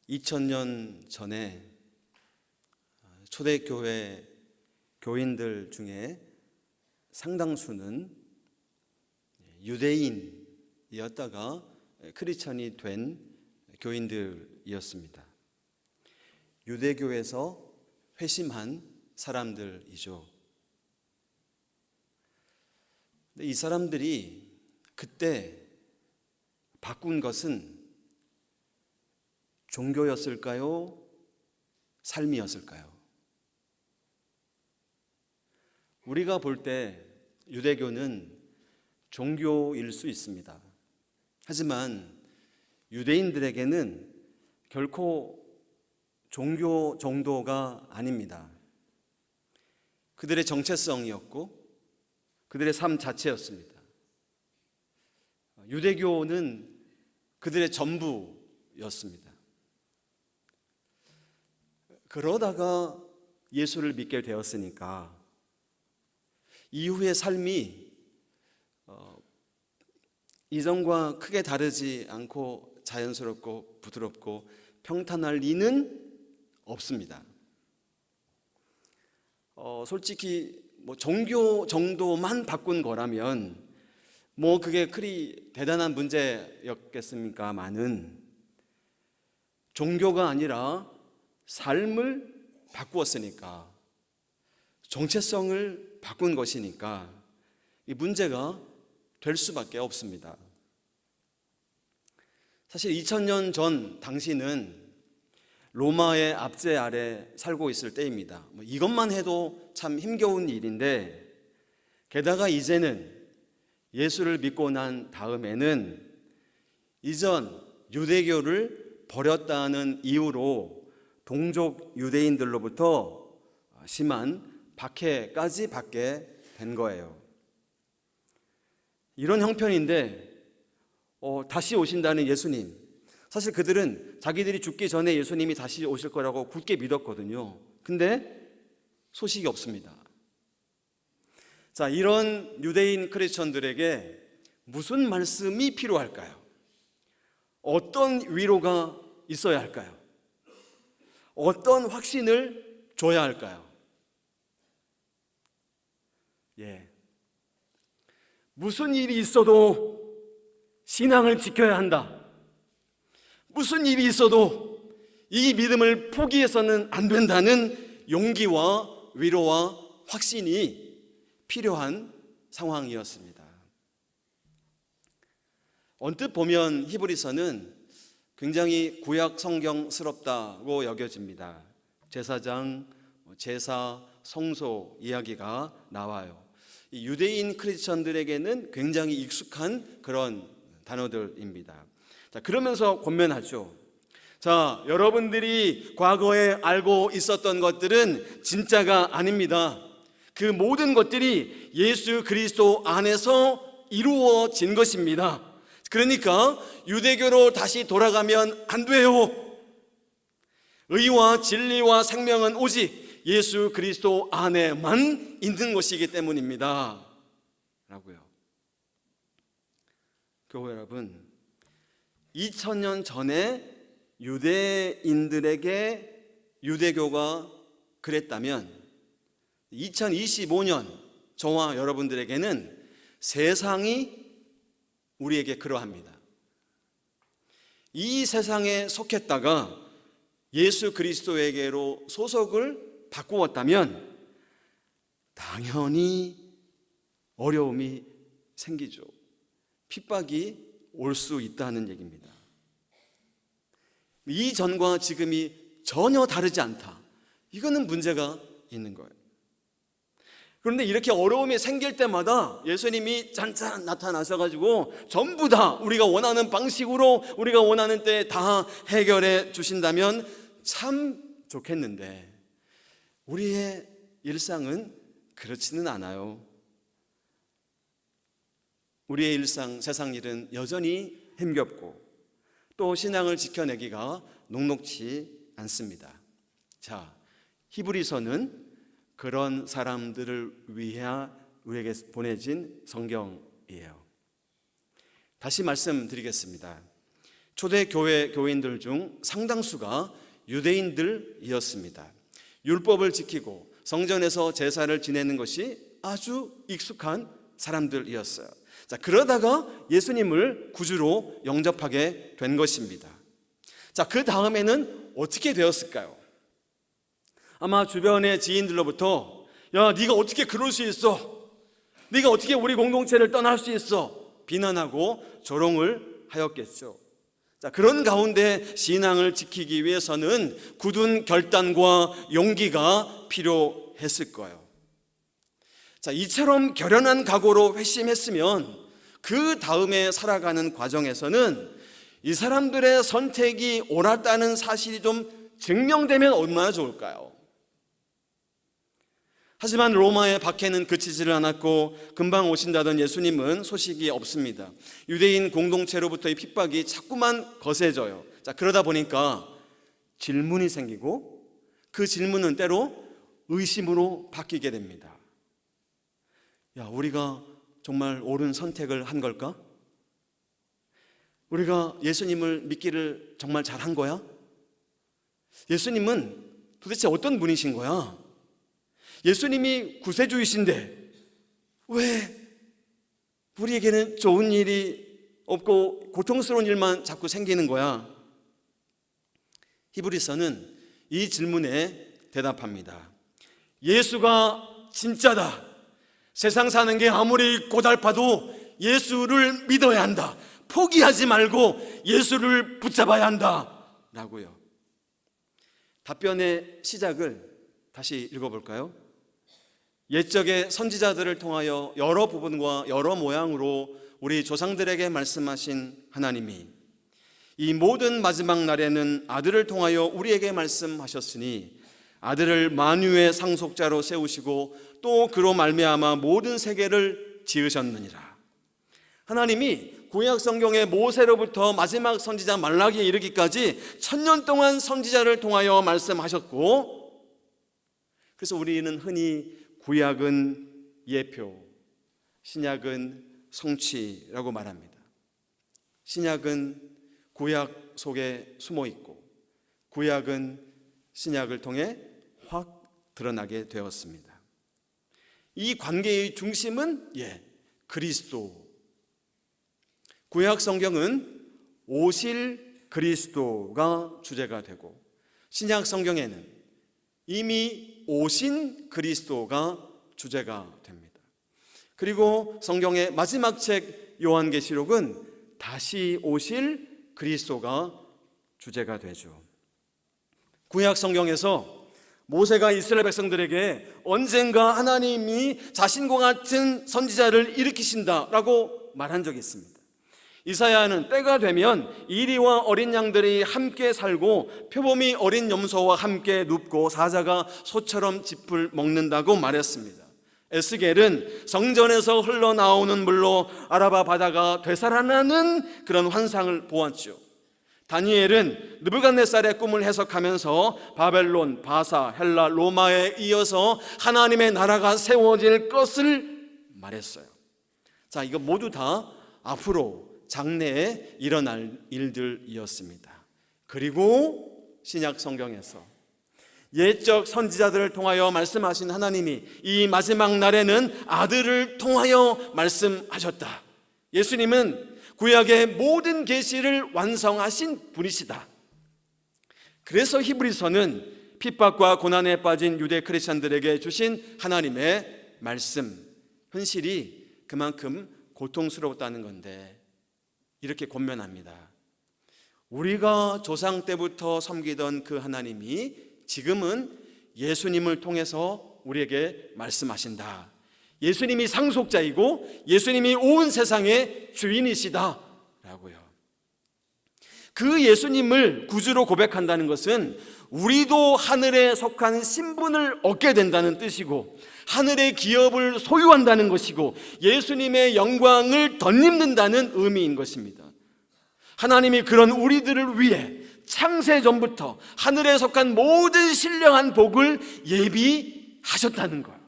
2000년 전에 초대교회 교인들 중에 상당수는 유대인이었다가 크리스천이 된 교인들이었습니다. 유대교에서 회심한 사람들이죠. 이 사람들이 그때 바꾼 것은 종교였을까요? 삶이었을까요? 우리가 볼 때 유대교는 종교일 수 있습니다. 하지만 유대인들에게는 결코 종교 정도가 아닙니다. 그들의 정체성이었고 그들의 삶 자체였습니다. 유대교는 그들의 전부였습니다. 그러다가 예수를 믿게 되었으니까 이후의 삶이 이전과 크게 다르지 않고 자연스럽고 부드럽고 평탄할 리는 없습니다. 솔직히 종교 정도만 바꾼 거라면 그게 그리 대단한 문제였겠습니까마는 종교가 아니라 삶을 바꾸었으니까, 정체성을 바꾼 것이니까 이 문제가 될 수밖에 없습니다. 사실 2000년 전 당시는 로마의 압제 아래 살고 있을 때입니다. 이것만 해도 참 힘겨운 일인데, 게다가 이제는 예수를 믿고 난 다음에는 이전 유대교를 버렸다는 이유로 동족 유대인들로부터 심한 박해까지 받게 된 거예요. 이런 형편인데 다시 오신다는 예수님, 사실 그들은 자기들이 죽기 전에 예수님이 다시 오실 거라고 굳게 믿었거든요. 근데 소식이 없습니다. 자, 이런 유대인 크리스천들에게 무슨 말씀이 필요할까요? 어떤 위로가 있어야 할까요? 어떤 확신을 줘야 할까요? 무슨 일이 있어도 신앙을 지켜야 한다. 무슨 일이 있어도 이 믿음을 포기해서는 안 된다는 용기와 위로와 확신이 필요한 상황이었습니다. 언뜻 보면 히브리서는 굉장히 구약 성경스럽다고 여겨집니다. 제사장, 제사, 성소 이야기가 나와요. 이 유대인 크리스천들에게는 굉장히 익숙한 그런 단어들입니다. 자, 그러면서 권면하죠. 자, 여러분들이 과거에 알고 있었던 것들은 진짜가 아닙니다. 그 모든 것들이 예수 그리스도 안에서 이루어진 것입니다. 그러니까 유대교로 다시 돌아가면 안 돼요. 의와 진리와 생명은 오직 예수 그리스도 안에만 있는 것이기 때문입니다. 라고요. 교회 여러분, 2000년 전에 유대인들에게 유대교가 그랬다면 2025년 저와 여러분들에게는 세상이 우리에게 그러합니다. 이 세상에 속했다가 예수 그리스도에게로 소속을 바꾸었다면 당연히 어려움이 생기죠. 핍박이 올 수 있다는 얘기입니다. 이전과 지금이 전혀 다르지 않다. 이거는 문제가 있는 거예요. 그런데 이렇게 어려움이 생길 때마다 예수님이 짠짠 나타나셔가지고 전부 다 우리가 원하는 방식으로 우리가 원하는 때에 다 해결해 주신다면 참 좋겠는데 우리의 일상은 그렇지는 않아요. 우리의 일상, 세상 일은 여전히 힘겹고 또 신앙을 지켜내기가 녹록지 않습니다. 자, 히브리서는 그런 사람들을 위해 우리에게 보내진 성경이에요. 다시 말씀드리겠습니다. 초대교회 교인들 중 상당수가 유대인들이었습니다. 율법을 지키고 성전에서 제사를 지내는 것이 아주 익숙한 사람들이었어요. 자, 그러다가 예수님을 구주로 영접하게 된 것입니다. 자, 그 다음에는 어떻게 되었을까요? 아마 주변의 지인들로부터 야, 네가 어떻게 그럴 수 있어? 네가 어떻게 우리 공동체를 떠날 수 있어? 비난하고 조롱을 하였겠죠. 자, 그런 가운데 신앙을 지키기 위해서는 굳은 결단과 용기가 필요했을 거예요. 자, 이처럼 결연한 각오로 회심했으면 그 다음에 살아가는 과정에서는 이 사람들의 선택이 옳았다는 사실이 좀 증명되면 얼마나 좋을까요? 하지만 로마의 박해는 그치지를 않았고 금방 오신다던 예수님은 소식이 없습니다. 유대인 공동체로부터의 핍박이 자꾸만 거세져요. 자, 그러다 보니까 질문이 생기고 그 질문은 때로 의심으로 바뀌게 됩니다. 야, 우리가 정말 옳은 선택을 한 걸까? 우리가 예수님을 믿기를 정말 잘한 거야? 예수님은 도대체 어떤 분이신 거야? 예수님이 구세주이신데 왜 우리에게는 좋은 일이 없고 고통스러운 일만 자꾸 생기는 거야? 히브리서는 이 질문에 대답합니다. 예수가 진짜다. 세상 사는 게 아무리 고달파도 예수를 믿어야 한다. 포기하지 말고 예수를 붙잡아야 한다 라고요. 답변의 시작을 다시 읽어볼까요? 옛적의 선지자들을 통하여 여러 부분과 여러 모양으로 우리 조상들에게 말씀하신 하나님이 이 모든 마지막 날에는 아들을 통하여 우리에게 말씀하셨으니 아들을 만유의 상속자로 세우시고 또 그로 말미암아 모든 세계를 지으셨느니라. 하나님이 구약 성경의 모세로부터 마지막 선지자 말라기에 이르기까지 1000년 동안 선지자를 통하여 말씀하셨고, 그래서 우리는 흔히 구약은 예표, 신약은 성취라고 말합니다. 신약은 구약 속에 숨어 있고 구약은 신약을 통해 확 드러나게 되었습니다. 이 관계의 중심은 그리스도. 구약 성경은 오실 그리스도가 주제가 되고 신약 성경에는 이미 오신 그리스도가 주제가 됩니다. 그리고 성경의 마지막 책 요한계시록은 다시 오실 그리스도가 주제가 되죠. 구약 성경에서 모세가 이스라엘 백성들에게 언젠가 하나님이 자신과 같은 선지자를 일으키신다라고 말한 적이 있습니다. 이사야는 때가 되면 이리와 어린 양들이 함께 살고 표범이 어린 염소와 함께 눕고 사자가 소처럼 짚을 먹는다고 말했습니다. 에스겔은 성전에서 흘러나오는 물로 아라바 바다가 되살아나는 그런 환상을 보았죠. 다니엘은 느부갓네살의 꿈을 해석하면서 바벨론, 바사, 헬라, 로마에 이어서 하나님의 나라가 세워질 것을 말했어요. 자, 이거 모두 다 앞으로 장래에 일어날 일들이었습니다. 그리고 신약 성경에서 옛적 선지자들을 통하여 말씀하신 하나님이 이 마지막 날에는 아들을 통하여 말씀하셨다. 예수님은 구약의 모든 계시를 완성하신 분이시다. 그래서 히브리서는 핍박과 고난에 빠진 유대 크리스천들에게 주신 하나님의 말씀, 현실이 그만큼 고통스러웠다는 건데 이렇게 권면합니다. 우리가 조상 때부터 섬기던 그 하나님이 지금은 예수님을 통해서 우리에게 말씀하신다. 예수님이 상속자이고 예수님이 온 세상의 주인이시다 라고요. 그 예수님을 구주로 고백한다는 것은 우리도 하늘에 속한 신분을 얻게 된다는 뜻이고 하늘의 기업을 소유한다는 것이고 예수님의 영광을 덧입는다는 의미인 것입니다. 하나님이 그런 우리들을 위해 창세전부터 하늘에 속한 모든 신령한 복을 예비하셨다는 거예요.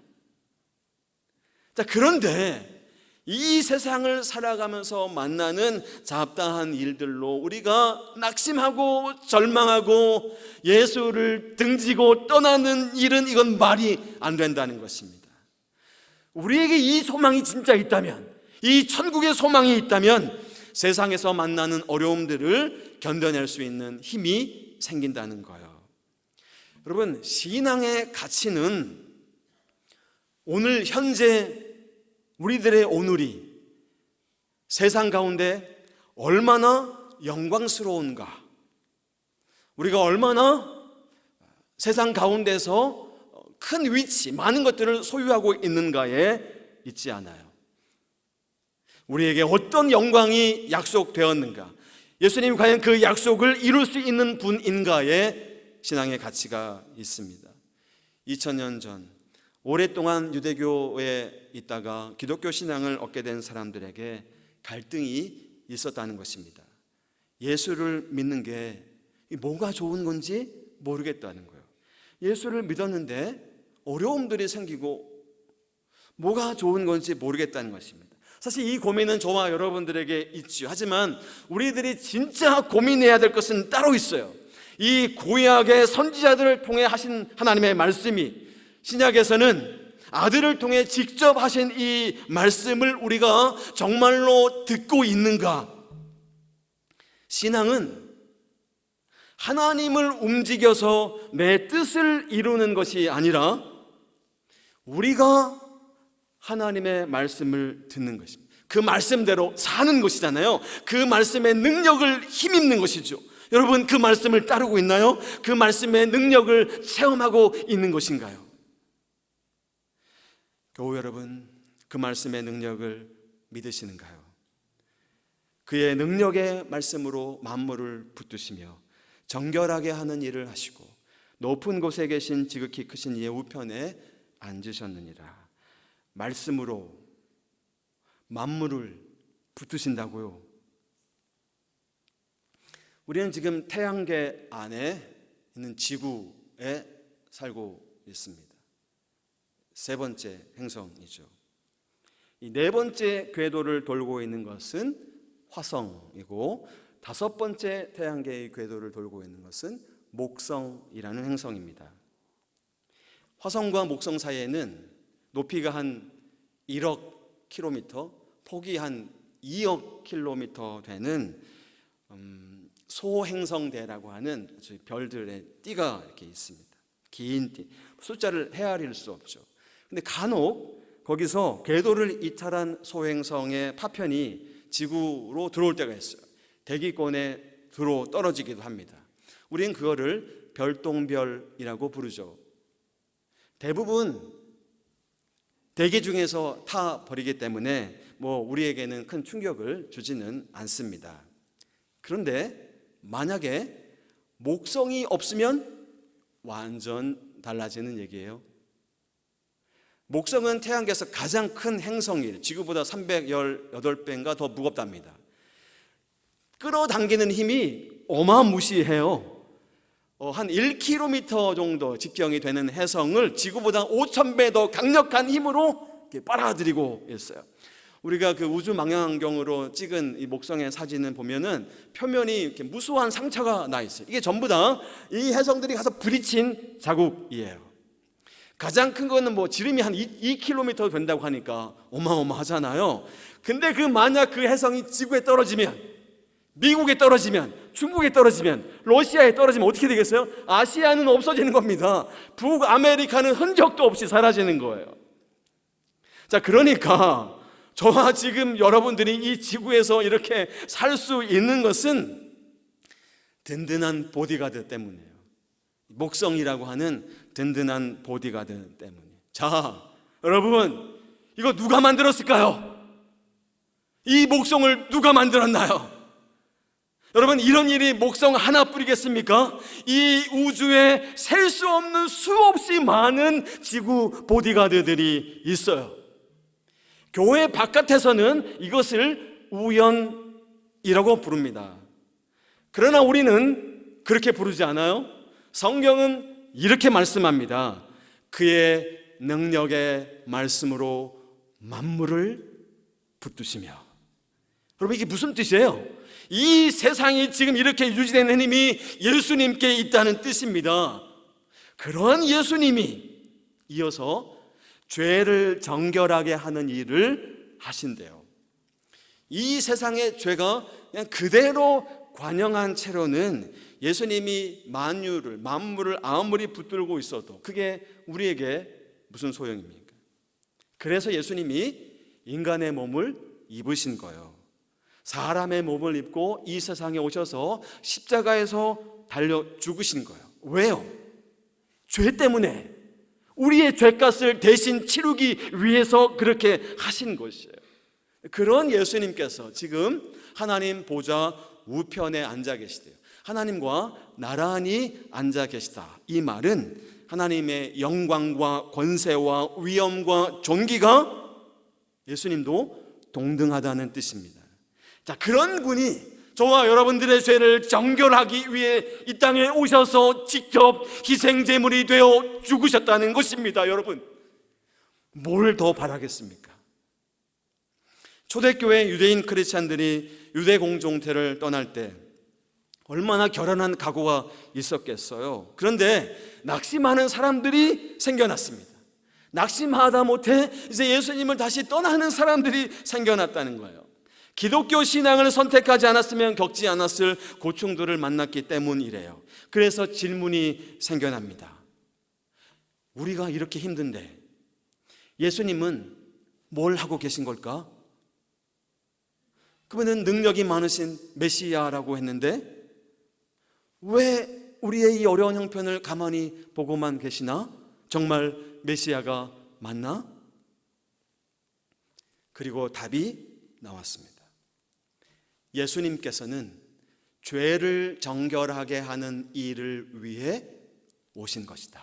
자, 그런데 이 세상을 살아가면서 만나는 잡다한 일들로 우리가 낙심하고 절망하고 예수를 등지고 떠나는 일은 이건 말이 안 된다는 것입니다. 우리에게 이 소망이 진짜 있다면, 이 천국의 소망이 있다면 세상에서 만나는 어려움들을 견뎌낼 수 있는 힘이 생긴다는 거예요. 여러분, 신앙의 가치는 오늘 현재 우리들의 오늘이 세상 가운데 얼마나 영광스러운가, 우리가 얼마나 세상 가운데서 큰 위치, 많은 것들을 소유하고 있는가에 있지 않아요. 우리에게 어떤 영광이 약속되었는가, 예수님이 과연 그 약속을 이룰 수 있는 분인가에 신앙의 가치가 있습니다. 2000년 전 오랫동안 유대교에 있다가 기독교 신앙을 얻게 된 사람들에게 갈등이 있었다는 것입니다. 예수를 믿는 게 뭐가 좋은 건지 모르겠다는 거예요. 예수를 믿었는데 어려움들이 생기고 뭐가 좋은 건지 모르겠다는 것입니다. 사실 이 고민은 저와 여러분들에게 있죠. 하지만 우리들이 진짜 고민해야 될 것은 따로 있어요. 이 구약의 선지자들을 통해 하신 하나님의 말씀이 신약에서는 아들을 통해 직접 하신 이 말씀을 우리가 정말로 듣고 있는가? 신앙은 하나님을 움직여서 내 뜻을 이루는 것이 아니라 우리가 하나님의 말씀을 듣는 것입니다. 그 말씀대로 사는 것이잖아요. 그 말씀의 능력을 힘입는 것이죠. 여러분, 그 말씀을 따르고 있나요? 그 말씀의 능력을 체험하고 있는 것인가요? 교우 여러분, 그 말씀의 능력을 믿으시는가요? 그의 능력의 말씀으로 만물을 붙드시며 정결하게 하는 일을 하시고 높은 곳에 계신 지극히 크신 이의 우편에 앉으셨느니라. 말씀으로 만물을 붙드신다고요. 우리는 지금 태양계 안에 있는 지구에 살고 있습니다. 세 번째 행성이죠. 이 네 번째 궤도를 돌고 있는 것은 화성이고, 다섯 번째 태양계의 궤도를 돌고 있는 것은 목성이라는 행성입니다. 화성과 목성 사이에는 높이가 한 1억 킬로미터, 폭이 한 2억 킬로미터 되는 소행성대라고 하는 별들의 띠가 이렇게 있습니다. 긴 띠, 숫자를 헤아릴 수 없죠. 근데 간혹 거기서 궤도를 이탈한 소행성의 파편이 지구로 들어올 때가 있어요. 대기권에 들어 떨어지기도 합니다. 우리는 그거를 별똥별이라고 부르죠. 대부분 대기 중에서 타 버리기 때문에 우리에게는 큰 충격을 주지는 않습니다. 그런데 만약에 목성이 없으면 완전 달라지는 얘기예요. 목성은 태양계에서 가장 큰 행성이에요. 지구보다 318배인가 더 무겁답니다. 끌어당기는 힘이 어마무시해요. 한 1km 정도 직경이 되는 해성을 지구보다 5,000배 더 강력한 힘으로 빨아들이고 있어요. 우리가 그 우주 망원경으로 찍은 이 목성의 사진을 보면은 표면이 이렇게 무수한 상처가 나 있어요. 이게 전부 다 이 해성들이 가서 부딪힌 자국이에요. 가장 큰 거는 지름이 한 2km 된다고 하니까 어마어마하잖아요. 근데 만약 그 해성이 지구에 떨어지면, 미국에 떨어지면, 중국에 떨어지면, 러시아에 떨어지면 어떻게 되겠어요? 아시아는 없어지는 겁니다. 북아메리카는 흔적도 없이 사라지는 거예요. 자, 그러니까 저와 지금 여러분들이 이 지구에서 이렇게 살 수 있는 것은 든든한 보디가드 때문이에요. 목성이라고 하는 든든한 보디가드 때문에. 자, 여러분, 이거 누가 만들었을까요? 이 목성을 누가 만들었나요? 여러분, 이런 일이 목성 하나뿐이겠습니까? 이 우주에 셀 수 없는 수없이 많은 지구 보디가드들이 있어요. 교회 바깥에서는 이것을 우연이라고 부릅니다. 그러나 우리는 그렇게 부르지 않아요. 성경은 이렇게 말씀합니다. 그의 능력의 말씀으로 만물을 붙드시며. 여러분, 이게 무슨 뜻이에요? 이 세상이 지금 이렇게 유지되는 힘이 예수님께 있다는 뜻입니다. 그런 예수님이 이어서 죄를 정결하게 하는 일을 하신대요. 이 세상의 죄가 그냥 그대로 관영한 채로는 예수님이 만물을 아무리 붙들고 있어도 그게 우리에게 무슨 소용입니까? 그래서 예수님이 인간의 몸을 입으신 거예요. 사람의 몸을 입고 이 세상에 오셔서 십자가에서 달려 죽으신 거예요. 왜요? 죄 때문에 우리의 죄값을 대신 치르기 위해서 그렇게 하신 것이에요. 그런 예수님께서 지금 하나님 보좌 우편에 앉아 계시대요. 하나님과 나란히 앉아 계시다. 이 말은 하나님의 영광과 권세와 위엄과 존귀가 예수님도 동등하다는 뜻입니다. 자, 그런 분이 저와 여러분들의 죄를 정결하기 위해 이 땅에 오셔서 직접 희생제물이 되어 죽으셨다는 것입니다. 여러분, 뭘 더 바라겠습니까? 초대교회 유대인 크리스찬들이 유대 공동체를 떠날 때 얼마나 결연한 각오가 있었겠어요. 그런데 낙심하는 사람들이 생겨났습니다. 낙심하다 못해 이제 예수님을 다시 떠나는 사람들이 생겨났다는 거예요. 기독교 신앙을 선택하지 않았으면 겪지 않았을 고충들을 만났기 때문이래요. 그래서 질문이 생겨납니다. 우리가 이렇게 힘든데 예수님은 뭘 하고 계신 걸까? 그분은 능력이 많으신 메시아라고 했는데 왜 우리의 이 어려운 형편을 가만히 보고만 계시나? 정말 메시아가 맞나? 그리고 답이 나왔습니다. 예수님께서는 죄를 정결하게 하는 일을 위해 오신 것이다.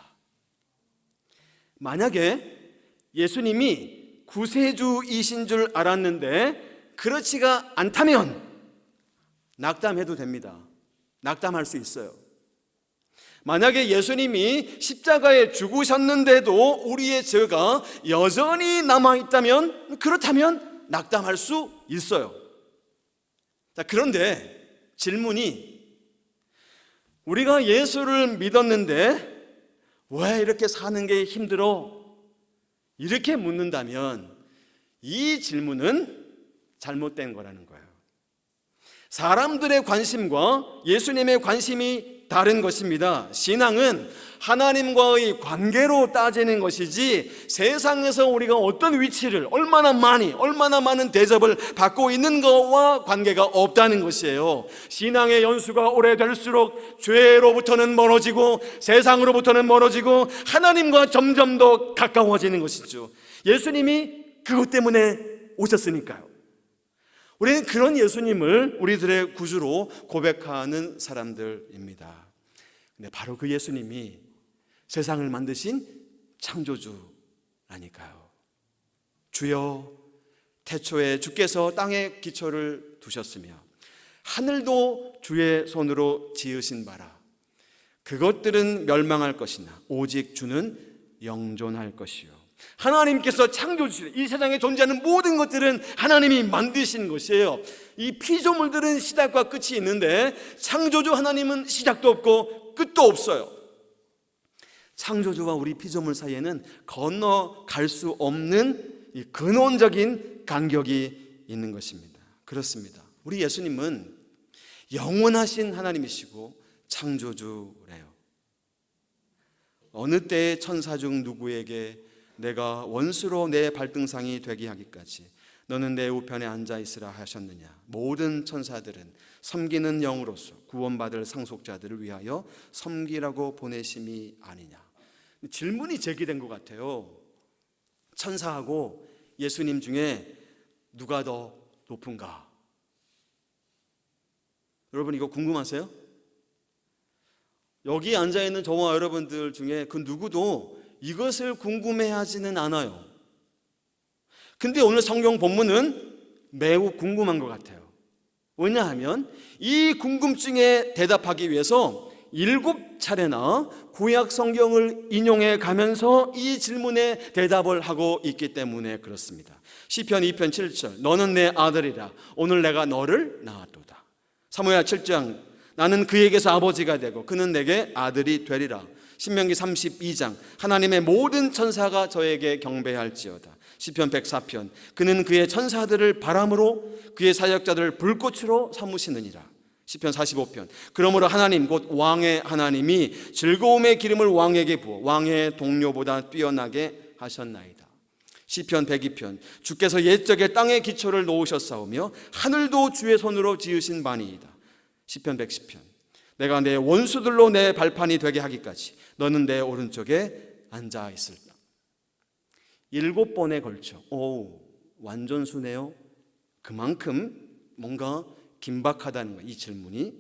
만약에 예수님이 구세주이신 줄 알았는데 그렇지가 않다면 낙담해도 됩니다. 낙담할 수 있어요. 만약에 예수님이 십자가에 죽으셨는데도 우리의 죄가 여전히 남아있다면, 그렇다면 낙담할 수 있어요. 자, 그런데 질문이, 우리가 예수를 믿었는데 왜 이렇게 사는 게 힘들어? 이렇게 묻는다면 이 질문은 잘못된 거라는 거예요. 사람들의 관심과 예수님의 관심이 다른 것입니다. 신앙은 하나님과의 관계로 따지는 것이지 세상에서 우리가 어떤 위치를 얼마나 많은 대접을 받고 있는 것과 관계가 없다는 것이에요. 신앙의 연수가 오래될수록 죄로부터는 멀어지고 세상으로부터는 멀어지고 하나님과 점점 더 가까워지는 것이죠. 예수님이 그것 때문에 오셨으니까요. 우리는 그런 예수님을 우리들의 구주로 고백하는 사람들입니다. 근데 바로 그 예수님이 세상을 만드신 창조주라니까요. 주여, 태초에 주께서 땅에 기초를 두셨으며 하늘도 주의 손으로 지으신 바라. 그것들은 멸망할 것이나 오직 주는 영존할 것이요. 하나님께서 창조주시는 이 세상에 존재하는 모든 것들은 하나님이 만드신 것이에요. 이 피조물들은 시작과 끝이 있는데 창조주 하나님은 시작도 없고 끝도 없어요. 창조주와 우리 피조물 사이에는 건너갈 수 없는 이 근원적인 간격이 있는 것입니다. 그렇습니다. 우리 예수님은 영원하신 하나님이시고 창조주래요. 어느 때의 천사 중 누구에게 내가 원수로 내 발등상이 되게 하기까지 너는 내 우편에 앉아 있으라 하셨느냐? 모든 천사들은 섬기는 영으로서 구원받을 상속자들을 위하여 섬기라고 보내심이 아니냐? 질문이 제기된 것 같아요. 천사하고 예수님 중에 누가 더 높은가? 여러분, 이거 궁금하세요? 여기 앉아있는 저와 여러분들 중에 그 누구도 이것을 궁금해하지는 않아요. 근데 오늘 성경 본문은 매우 궁금한 것 같아요. 왜냐하면 이 궁금증에 대답하기 위해서 7차례나 구약 성경을 인용해 가면서 이 질문에 대답을 하고 있기 때문에 그렇습니다. 시편 2편 7절, 너는 내 아들이라 오늘 내가 너를 낳았도다. 사무엘 7장, 나는 그에게서 아버지가 되고 그는 내게 아들이 되리라. 신명기 32장, 하나님의 모든 천사가 저에게 경배할지어다. 시편 104편, 그는 그의 천사들을 바람으로 그의 사역자들을 불꽃으로 삼으시느니라. 시편 45편, 그러므로 하나님 곧 왕의 하나님이 즐거움의 기름을 왕에게 부어 왕의 동료보다 뛰어나게 하셨나이다. 시편 102편, 주께서 옛적에 땅의 기초를 놓으셨사오며 하늘도 주의 손으로 지으신 바니이다. 시편 110편, 내가 내 원수들로 내 발판이 되게 하기까지 너는 내 오른쪽에 앉아 있을다. 7번에 걸쳐, 완전수네요. 그만큼 뭔가 긴박하다는 거예요. 이 질문이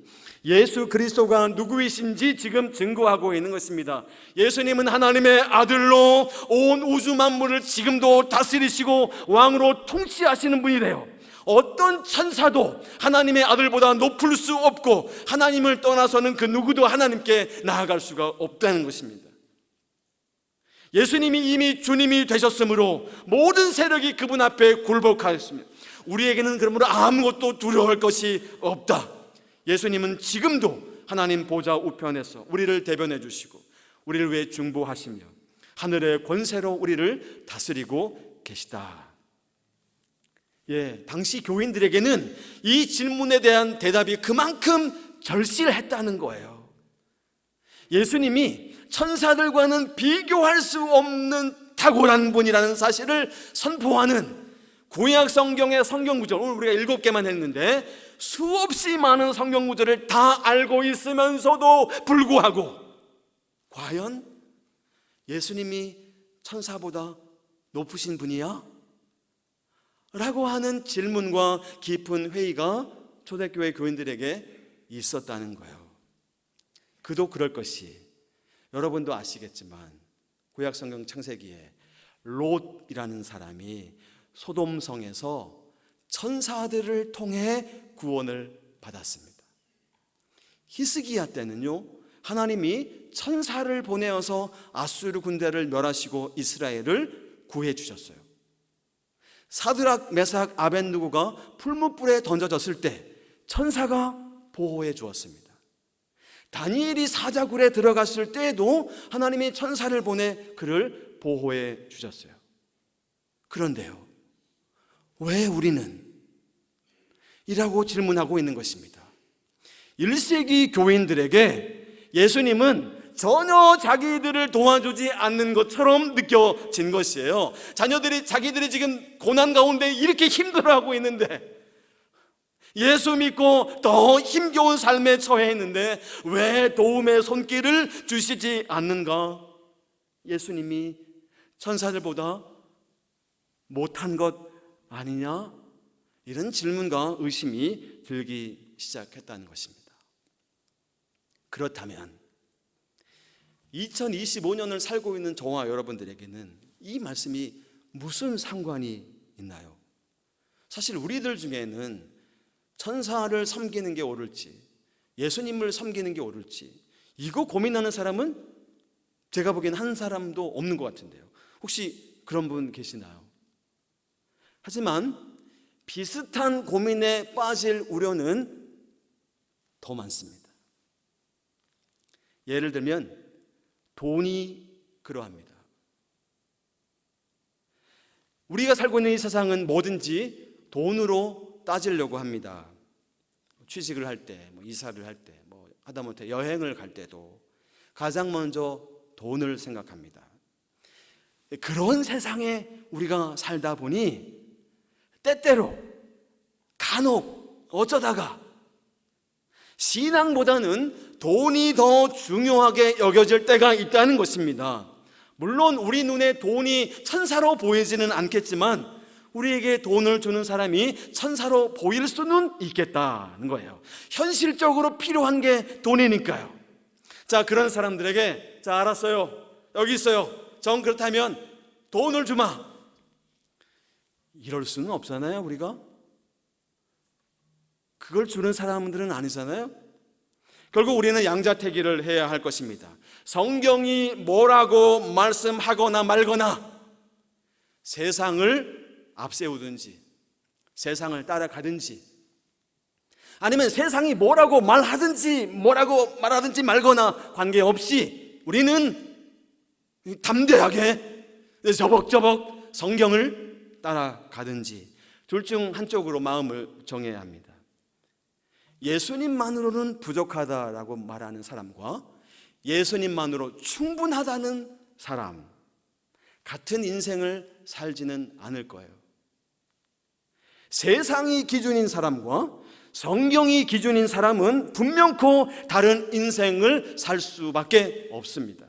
예수 그리스도가 누구이신지 지금 증거하고 있는 것입니다. 예수님은 하나님의 아들로 온 우주 만물을 지금도 다스리시고 왕으로 통치하시는 분이래요. 어떤 천사도 하나님의 아들보다 높을 수 없고 하나님을 떠나서는 그 누구도 하나님께 나아갈 수가 없다는 것입니다. 예수님이 이미 주님이 되셨으므로 모든 세력이 그분 앞에 굴복하였습니다. 우리에게는 그러므로 아무것도 두려워할 것이 없다. 예수님은 지금도 하나님 보좌 우편에서 우리를 대변해 주시고 우리를 위해 중보하시며 하늘의 권세로 우리를 다스리고 계시다. 당시 교인들에게는 이 질문에 대한 대답이 그만큼 절실했다는 거예요. 예수님이 천사들과는 비교할 수 없는 탁월한 분이라는 사실을 선포하는 구약 성경의 성경 구절, 오늘 우리가 7개만 했는데 수없이 많은 성경 구절을 다 알고 있으면서도 불구하고 과연 예수님이 천사보다 높으신 분이야? 라고 하는 질문과 깊은 회의가 초대교회 교인들에게 있었다는 거예요. 그도 그럴 것이, 여러분도 아시겠지만 구약 성경 창세기에 롯이라는 사람이 소돔성에서 천사들을 통해 구원을 받았습니다. 히스기야 때는요, 하나님이 천사를 보내어서 아수르 군대를 멸하시고 이스라엘을 구해 주셨어요. 사드락, 메삭, 아벳느고가 풀무불에 던져졌을 때 천사가 보호해 주었습니다. 다니엘이 사자굴에 들어갔을 때에도 하나님이 천사를 보내 그를 보호해 주셨어요. 그런데요, 왜 우리는? 이라고 질문하고 있는 것입니다. 1세기 교인들에게 예수님은 전혀 자기들을 도와주지 않는 것처럼 느껴진 것이에요. 자기들이 지금 고난 가운데 이렇게 힘들어하고 있는데, 예수 믿고 더 힘겨운 삶에 처해 있는데 왜 도움의 손길을 주시지 않는가? 예수님이 천사들보다 못한 것 아니냐? 이런 질문과 의심이 들기 시작했다는 것입니다. 그렇다면 2025년을 살고 있는 저와 여러분들에게는 이 말씀이 무슨 상관이 있나요? 사실 우리들 중에는 천사를 섬기는 게 옳을지 예수님을 섬기는 게 옳을지 이거 고민하는 사람은 제가 보기엔 한 사람도 없는 것 같은데요. 혹시 그런 분 계시나요? 하지만 비슷한 고민에 빠질 우려는 더 많습니다. 예를 들면 돈이 그러합니다. 우리가 살고 있는 이 세상은 뭐든지 돈으로 따지려고 합니다. 취직을 할 때, 이사를 할 때, 하다못해 여행을 갈 때도 가장 먼저 돈을 생각합니다. 그런 세상에 우리가 살다 보니 때때로 간혹 어쩌다가 신앙보다는 돈이 더 중요하게 여겨질 때가 있다는 것입니다. 물론 우리 눈에 돈이 천사로 보이지는 않겠지만 우리에게 돈을 주는 사람이 천사로 보일 수는 있겠다는 거예요. 현실적으로 필요한 게 돈이니까요. 자, 그런 사람들에게 자, 알았어요. 여기 있어요. 정 그렇다면 돈을 주마. 이럴 수는 없잖아요, 우리가. 그걸 주는 사람들은 아니잖아요. 결국 우리는 양자택일을 해야 할 것입니다. 성경이 뭐라고 말씀하거나 말거나 세상을 앞세우든지 세상을 따라가든지 아니면 세상이 뭐라고 말하든지 말거나 관계없이 우리는 담대하게 저벅저벅 성경을 따라가든지 둘 중 한쪽으로 마음을 정해야 합니다. 예수님만으로는 부족하다라고 말하는 사람과 예수님만으로 충분하다는 사람, 같은 인생을 살지는 않을 거예요. 세상이 기준인 사람과 성경이 기준인 사람은 분명코 다른 인생을 살 수밖에 없습니다.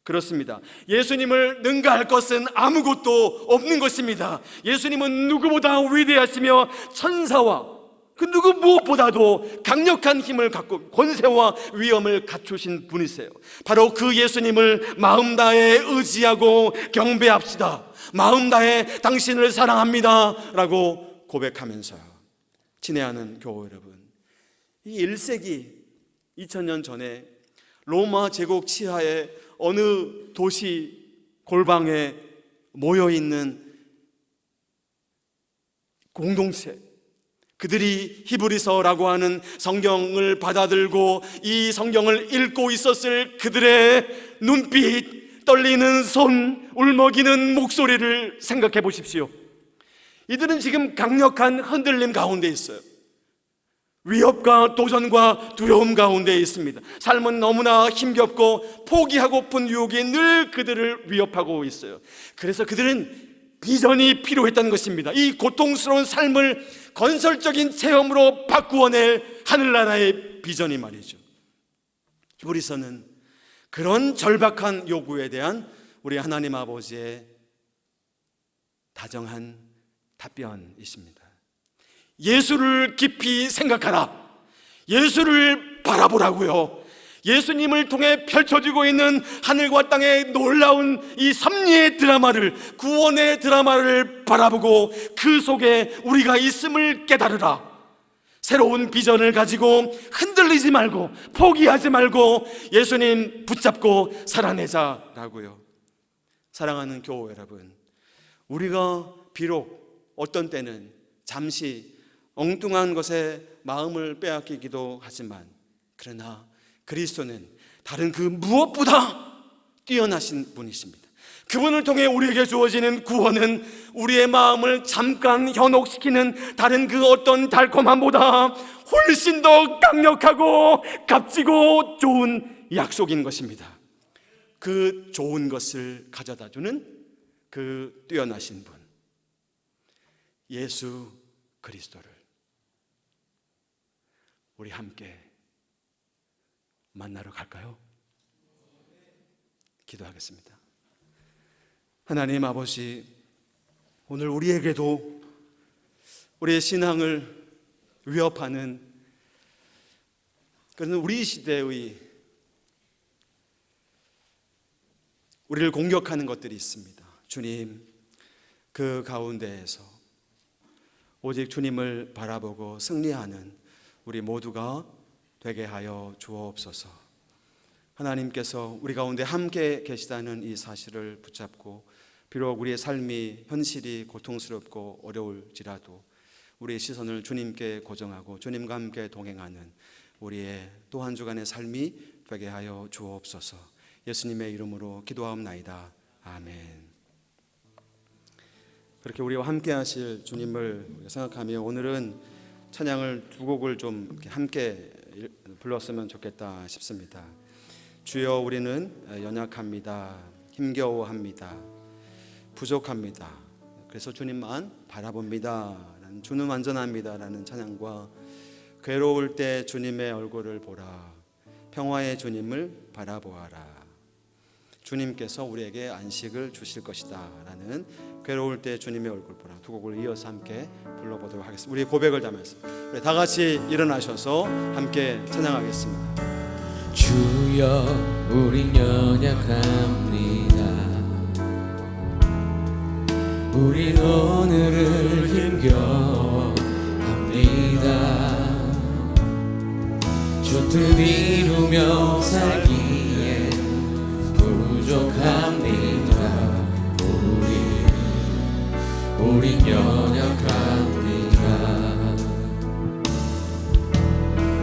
그렇습니다. 예수님을 능가할 것은 아무것도 없는 것입니다. 예수님은 누구보다 위대하시며 천사와 그 누구 무엇보다도 강력한 힘을 갖고 권세와 위엄을 갖추신 분이세요. 바로 그 예수님을 마음 다해 의지하고 경배합시다. 마음 다해 당신을 사랑합니다 라고 고백하면서요, 친애하는 교회 여러분, 이 1세기 2000년 전에 로마 제국 치하의 어느 도시 골방에 모여있는 공동체, 그들이 히브리서라고 하는 성경을 받아들고 이 성경을 읽고 있었을 그들의 눈빛, 떨리는 손, 울먹이는 목소리를 생각해 보십시오. 이들은 지금 강력한 흔들림 가운데 있어요. 위협과 도전과 두려움 가운데 있습니다. 삶은 너무나 힘겹고 포기하고픈 유혹이 늘 그들을 위협하고 있어요. 그래서 그들은 비전이 필요했다는 것입니다. 이 고통스러운 삶을 건설적인 체험으로 바꾸어낼 하늘나라의 비전이 말이죠. 히브리서는 그런 절박한 요구에 대한 우리 하나님 아버지의 다정한 답변이십니다. 예수를 깊이 생각하라. 예수를 바라보라고요. 예수님을 통해 펼쳐지고 있는 하늘과 땅의 놀라운 이 섭리의 드라마를, 구원의 드라마를 바라보고 그 속에 우리가 있음을 깨달으라. 새로운 비전을 가지고 흔들리지 말고 포기하지 말고 예수님 붙잡고 살아내자라고요. 사랑하는 교회 여러분, 우리가 비록 어떤 때는 잠시 엉뚱한 것에 마음을 빼앗기기도 하지만, 그러나 그리스도는 다른 그 무엇보다 뛰어나신 분이십니다. 그분을 통해 우리에게 주어지는 구원은 우리의 마음을 잠깐 현혹시키는 다른 그 어떤 달콤함보다 훨씬 더 강력하고 값지고 좋은 약속인 것입니다. 그 좋은 것을 가져다주는 그 뛰어나신 분, 예수 그리스도를 우리 함께 만나러 갈까요? 기도하겠습니다. 하나님 아버지, 오늘 우리에게도 우리의 신앙을 위협하는 그런 우리 시대의 우리를 공격하는 것들이 있습니다. 주님, 그 가운데에서 오직 주님을 바라보고 승리하는 우리 모두가 되게 하여 주옵소서. 하나님께서 우리 가운데 함께 계시다는 이 사실을 붙잡고, 비록 우리의 삶이 현실이 고통스럽고 어려울지라도 우리의 시선을 주님께 고정하고 주님과 함께 동행하는 우리의 또 한 주간의 삶이 되게 하여 주옵소서. 예수님의 이름으로 기도하옵나이다. 아멘. 그렇게 우리와 함께 하실 주님을 생각하며 오늘은 찬양을 두 곡을 좀 이렇게 함께 불렀으면 좋겠다 싶습니다. 주여, 우리는 연약합니다. 힘겨워합니다. 부족합니다. 그래서 주님만 바라봅니다. 주는 완전합니다. 라는 찬양과 괴로울 때 주님의 얼굴을 보라. 평화의 주님을 바라보아라. 주님께서 우리에게 안식을 주실 것이다. 라는 괴로울 때 주님의 얼굴 보라. 두 곡을 이어서 함께 불러보도록 하겠습니다. 우리 고백을 담아서 우리 다 같이 일어나셔서 함께 찬양하겠습니다. 주여, 우린 연약합니다. 우린 오늘을 힘겨워합니다. 솟듯 이루며 살기에 부족합니다. 우린 연약합니다.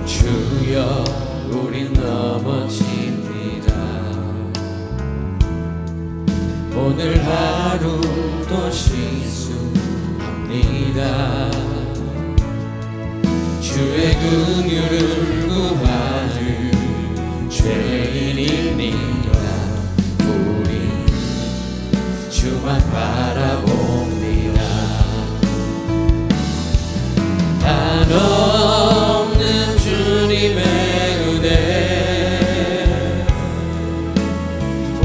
주여 우린 넘어집니다. 오늘 하루도 실수합니다. 주의 긍휼을 구하는 죄인입니다. 우리 주만 바라봅니다. 한없는 주님의 은혜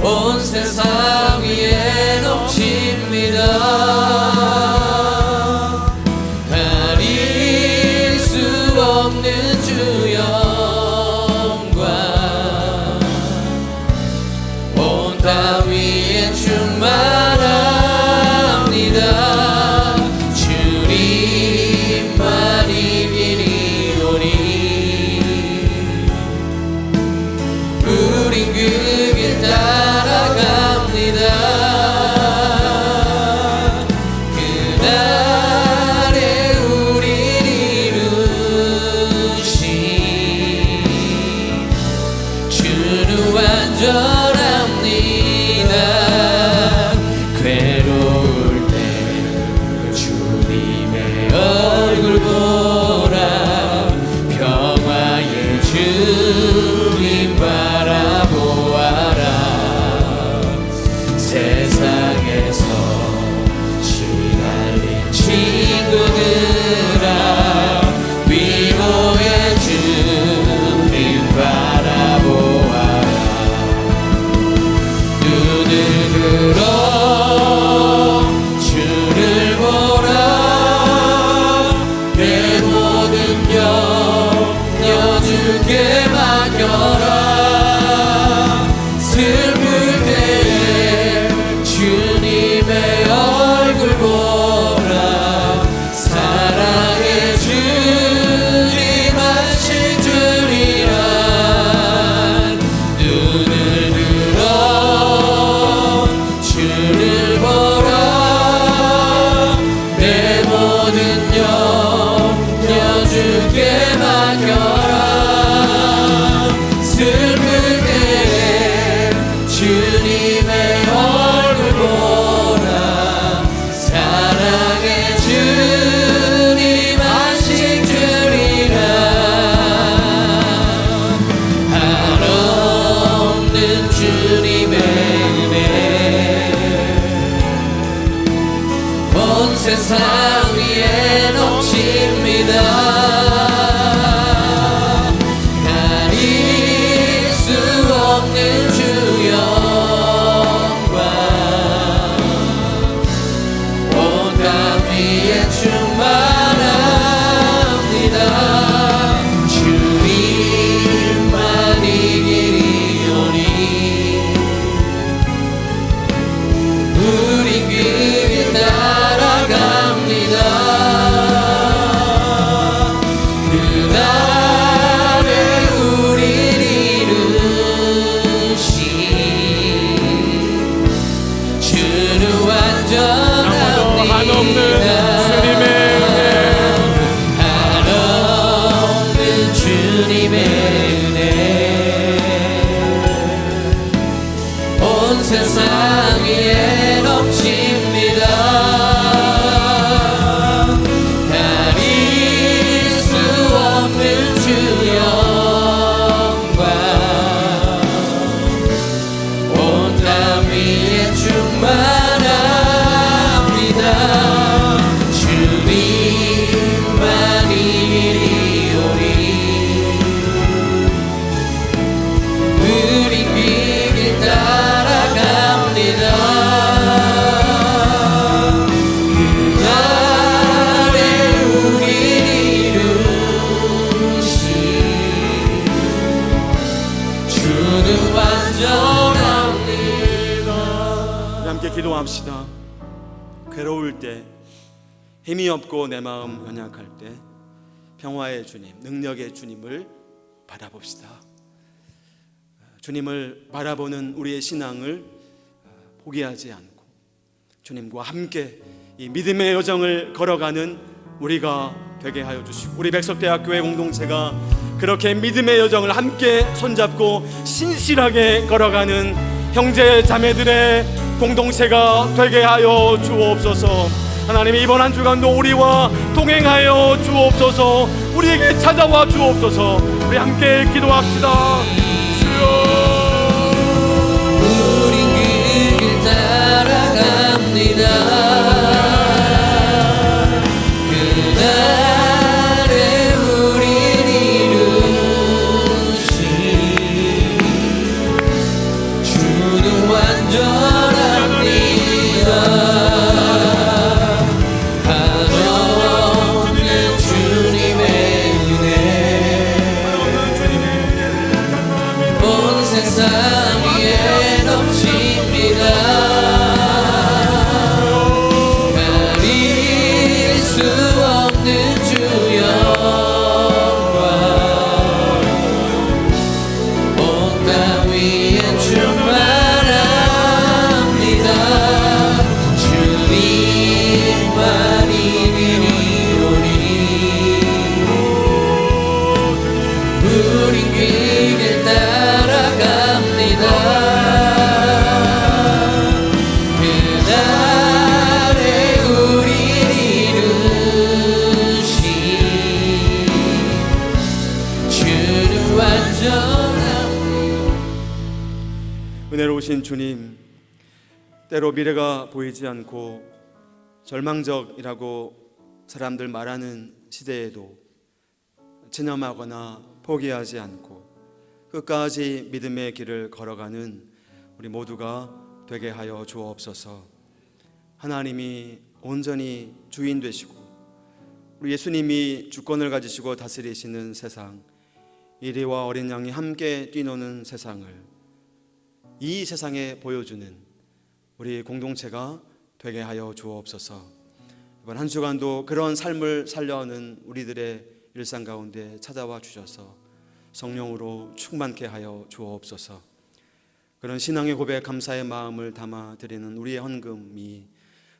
온 세상 위에 넘칩니다. 없는 주 영광 온 땅 위에 충만합니다. 주님만 이기리오니 우린 그 길 따라갑니다. 완전합니다. 괴로울 때 주님의 얼굴 보라. 평화의 주님 바라보아라. 세상에서 시달린 친구들아 위로의 주님 바라보아라. 들어 주를 보라. 내 모든 염려 주께 맡겨라. 슬플 때에 주님의 얼굴 보라. 사랑의 주님 하신 주리라. 눈을 들어 주를 보라. 내 모든 염려 주께 맡겨라. 슬플 때에 주님의 얼굴 보라. 사랑의 주님 하신 주리라. 한없는 주님의 온 세상 위에 넘칩니다. 가릴 수 없는 주 영광 온 땅 위에 충만합니다. 주님만 이기리오니 우린 그 길 따라갑니다. 그날에 우릴 이루신 주는 완전합니다. 한없는 주님의 은혜 온 세상 위에 넘칩니다. 가릴 수 없는 주 영광 온 땅 위에 충만합니다. 주님만 이기리오니 우린 그 길 따라갑니다. 그날에 우릴 이루신 주는 완전합니다. 함께 기도합시다. 괴로울 때, 힘이 없고 내 마음 연약할 때 평화의 주님, 능력의 주님을 바라봅시다. 주님을 바라보는 우리의 신앙을 포기하지 않고 주님과 함께 이 믿음의 여정을 걸어가는 우리가 되게 하여 주시고, 우리 백석대학교의 공동체가 그렇게 믿음의 여정을 함께 손잡고 신실하게 걸어가는 형제 자매들의 공동체가 되게 하여 주옵소서. 하나님, 이번 한 주간도 우리와 동행하여 주옵소서. 우리에게 찾아와 주옵소서. 우리 함께 기도합시다. 주여, 우린 그 길 따라갑니다. 그날에 우릴 이루신 주는 완전합니다. 한없는 주님의 은혜 온 세상 위에 넘칩니다. 가릴 수 없는 주 영광 온 땅 위에 충만합니다. 주님만이 이리오니 우린 그 길 따라갑니다. 그날에 우릴 이루신 주는 완전합니다. 은혜로우신 주님, 때로 미래가 보이지 않고 절망적이라고 사람들 말하는 시대에도 체념하거나 포기하지 않고 끝까지 믿음의 길을 걸어가는 우리 모두가 되게 하여 주옵소서. 하나님이 온전히 주인 되시고 우리 예수님이 주권을 가지시고 다스리시는 세상, 이리와 어린 양이 함께 뛰노는 세상을 이 세상에 보여주는 우리 공동체가 되게 하여 주옵소서. 이번 한 주간도 그런 삶을 살려는 우리들의 일상 가운데 찾아와 주셔서 성령으로 충만케 하여 주옵소서. 그런 신앙의 고백, 감사의 마음을 담아 드리는 우리의 헌금이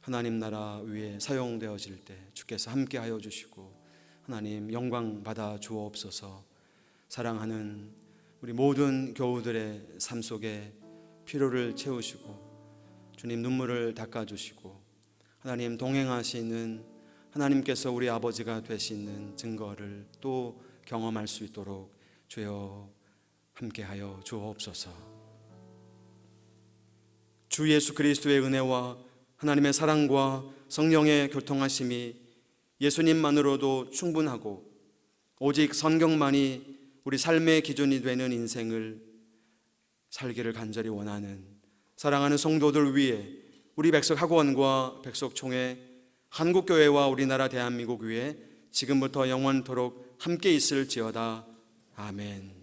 하나님 나라 위에 사용되어질 때 주께서 함께 하여 주시고 하나님 영광 받아 주옵소서. 사랑하는 우리 모든 교우들의 삶 속에 필요를 채우시고 주님 눈물을 닦아주시고 하나님 동행하시는 하나님께서 우리 아버지가 되시는 증거를 또 경험할 수 있도록 주여 함께하여 주옵소서. 주 예수 그리스도의 은혜와 하나님의 사랑과 성령의 교통하심이 예수님만으로도 충분하고 오직 성경만이 우리 삶의 기준이 되는 인생을 살기를 간절히 원하는 사랑하는 성도들 위해 우리 백석학원과 백석총회, 한국교회와 우리나라 대한민국 위에 지금부터 영원토록 함께 있을지어다. 아멘.